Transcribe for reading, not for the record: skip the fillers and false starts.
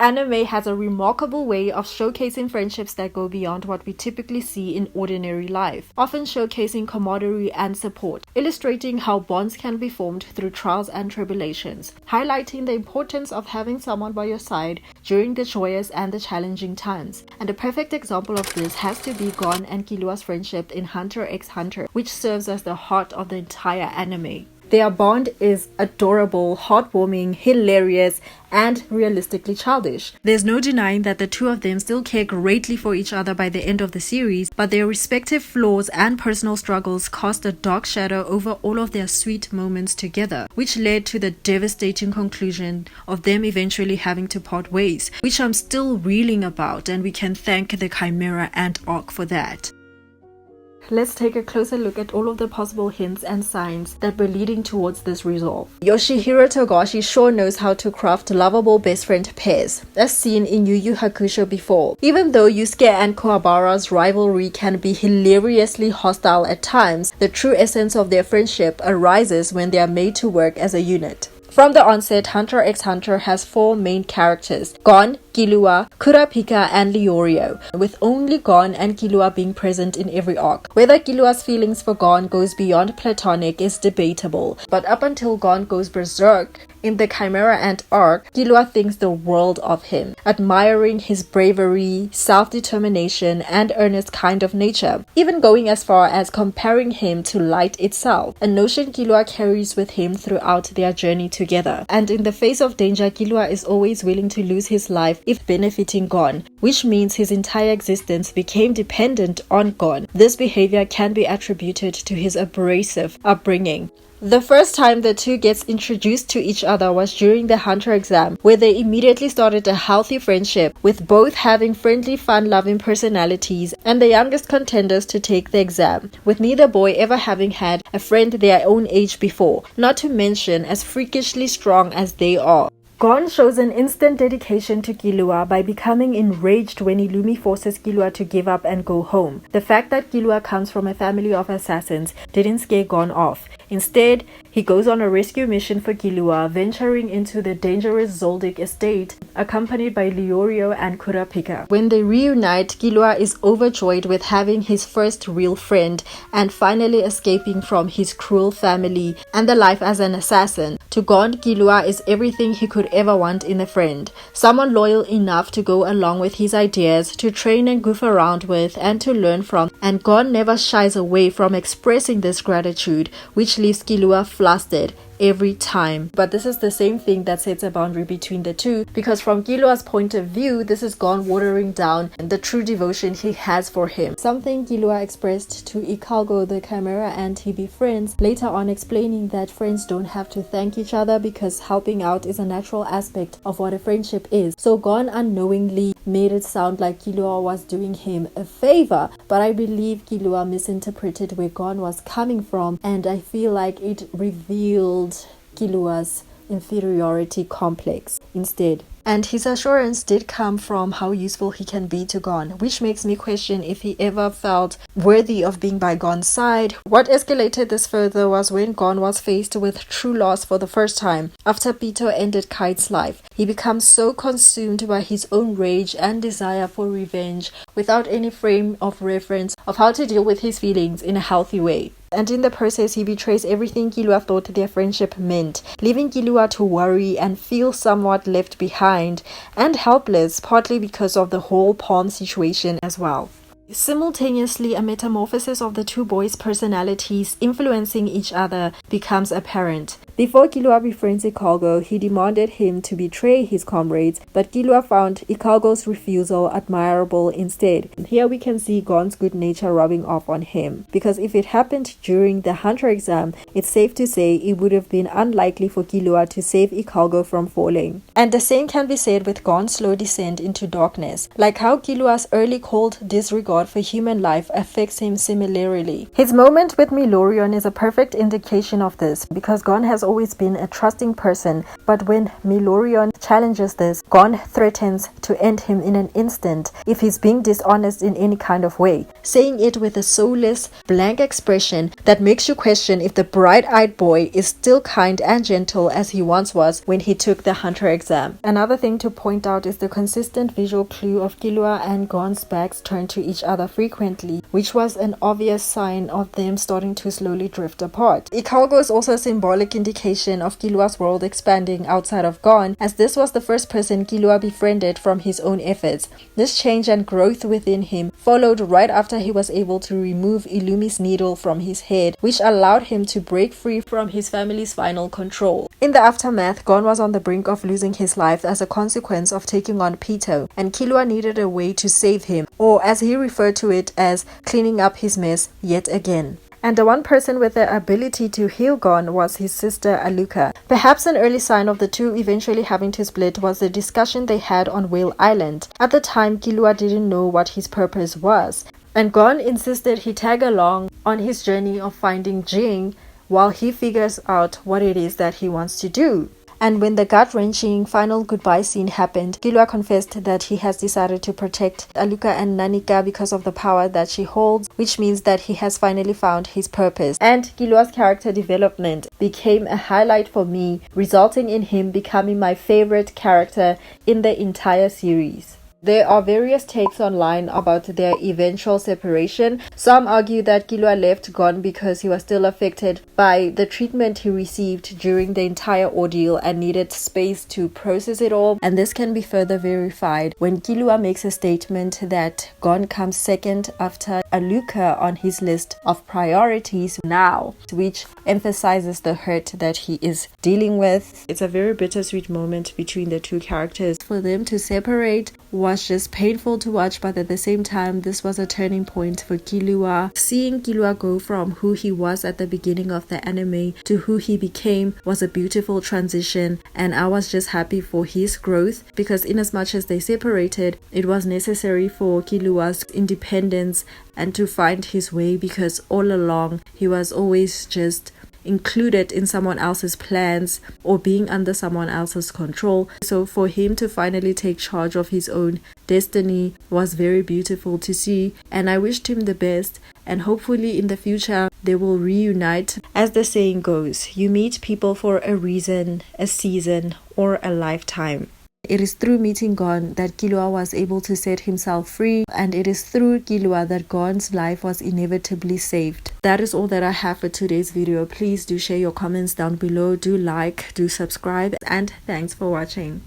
Anime has a remarkable way of showcasing friendships that go beyond what we typically see in ordinary life, often showcasing camaraderie and support, illustrating how bonds can be formed through trials and tribulations, highlighting the importance of having someone by your side during the joyous and the challenging times. And a perfect example of this has to be GON and KILLUA's friendship in Hunter x Hunter, which serves as the heart of the entire anime. Their bond is adorable, heartwarming, hilarious, and realistically childish. There's no denying that the two of them still care greatly for each other by the end of the series, but their respective flaws and personal struggles cast a dark shadow over all of their sweet moments together, which led to the devastating conclusion of them eventually having to part ways, which I'm still reeling about, and we can thank the Chimera Ant arc for that. Let's take a closer look at all of the possible hints and signs that were leading towards this resolve. Yoshihiro Togashi sure knows how to craft lovable best friend pairs, as seen in Yu Yu Hakusho before. Even though Yusuke and Kuwabara's rivalry can be hilariously hostile at times, the true essence of their friendship arises when they are made to work as a unit. From the onset, Hunter x Hunter has 4 main characters: GON, KILLUA, Kurapika, and Leorio, with only GON and KILLUA being present in every arc. Whether KILLUA's feelings for GON goes beyond platonic is debatable, but up until GON goes berserk in the Chimera Ant arc, KILLUA thinks the world of him, admiring his bravery, self-determination, and earnest kind of nature, even going as far as comparing him to light itself, a notion KILLUA carries with him throughout their journey together. And in the face of danger, KILLUA is always willing to lose his life if benefiting GON, which means his entire existence became dependent on GON. This behavior can be attributed to his abrasive upbringing. The first time the two gets introduced to each other was during the Hunter exam, where they immediately started a healthy friendship, with both having friendly, fun-loving personalities and the youngest contenders to take the exam, with neither boy ever having had a friend their own age before, not to mention as freakishly strong as they are. GON shows an instant dedication to KILLUA by becoming enraged when Illumi forces KILLUA to give up and go home. The fact that KILLUA comes from a family of assassins didn't scare GON off. Instead, he goes on a rescue mission for KILLUA, venturing into the dangerous Zoldyck estate, accompanied by Leorio and Kurapika. When they reunite, KILLUA is overjoyed with having his first real friend and finally escaping from his cruel family and the life as an assassin. To GON, KILLUA is everything he could ever want in a friend. Someone loyal enough to go along with his ideas, to train and goof around with, and to learn from. And GON never shies away from expressing this gratitude, which leaves KILLUA flustered every time. But this is the same thing that sets a boundary between the two, because from KILLUA's point of view, this is GON watering down the true devotion he has for him. Something KILLUA expressed to Ikalgo, the Chimera Ant he befriends, later on explaining that friends don't have to thank each other because helping out is a natural aspect of what a friendship is. So GON unknowingly made it sound like KILLUA was doing him a favor, but I believe KILLUA misinterpreted where GON was coming from, and I feel like it revealed KILLUA's inferiority complex instead. And his assurance did come from how useful he can be to GON, which makes me question if he ever felt worthy of being by GON's side. What escalated this further was when GON was faced with true loss for the first time. After Pito ended Kite's life, he becomes so consumed by his own rage and desire for revenge without any frame of reference of how to deal with his feelings in a healthy way. And in the process, he betrays everything KILLUA thought their friendship meant, leaving KILLUA to worry and feel somewhat left behind and helpless, partly because of the whole Palm situation as well. Simultaneously, a metamorphosis of the two boys' personalities influencing each other becomes apparent. Before KILLUA befriends Ikalgo, he demanded him to betray his comrades, but KILLUA found Ikalgo's refusal admirable instead. Here we can see GON's good nature rubbing off on him, because if it happened during the Hunter exam, it's safe to say it would have been unlikely for KILLUA to save Ikalgo from falling. And the same can be said with GON's slow descent into darkness, like how KILLUA's early cold disregard regard for human life affects him similarly. His moment with Milorion is a perfect indication of this, because Gon has always been a trusting person, but when Milorion challenges this, Gon threatens to end him in an instant if he's being dishonest in any kind of way, saying it with a soulless, blank expression that makes you question if the bright-eyed boy is still kind and gentle as he once was when he took the Hunter exam. Another thing to point out is the consistent visual clue of KILLUA and Gon's backs turned to each other frequently, which was an obvious sign of them starting to slowly drift apart. Ikalgo is also a symbolic indication of KILLUA's world expanding outside of Gon, as this was the first person KILLUA befriended from his own efforts. This change and growth within him followed right after he was able to remove Illumi's needle from his head, which allowed him to break free from his family's final control. In the aftermath, Gon was on the brink of losing his life as a consequence of taking on Pito, and KILLUA needed a way to save him, or as he referred to it as cleaning up his mess yet again. And the one person with the ability to heal Gon was his sister Aluka. Perhaps an early sign of the two eventually having to split was the discussion they had on Whale Island. At the time, KILLUA didn't know what his purpose was, and Gon insisted he tag along on his journey of finding Jing while he figures out what it is that he wants to do. And when the gut-wrenching final goodbye scene happened, KILLUA confessed that he has decided to protect Aluka and Nanika because of the power that she holds, which means that he has finally found his purpose. And KILLUA's character development became a highlight for me, resulting in him becoming my favorite character in the entire series. There are various takes online about their eventual separation. Some argue that KILLUA left Gon because he was still affected by the treatment he received during the entire ordeal and needed space to process it all. And this can be further verified when KILLUA makes a statement that Gon comes second after Aluka on his list of priorities now, which emphasizes the hurt that he is dealing with. It's a very bittersweet moment between the two characters. For them to separate was just painful to watch, but at the same time this was a turning point for KILLUA. Seeing KILLUA go from who he was at the beginning of the anime to who he became was a beautiful transition, and I was just happy for his growth, because in as much as they separated, it was necessary for KILLUA's independence and to find his way, because all along he was always just included in someone else's plans or being under someone else's control. So for him to finally take charge of his own destiny was very beautiful to see, and I wished him the best, and hopefully in the future they will reunite. As the saying goes, you meet people for a reason, a season, or a lifetime. It is through meeting Gon that KILLUA was able to set himself free, and it is through KILLUA that Gon's life was inevitably saved. That is all that I have for today's video. Please do share your comments down below, do like, do subscribe, and thanks for watching.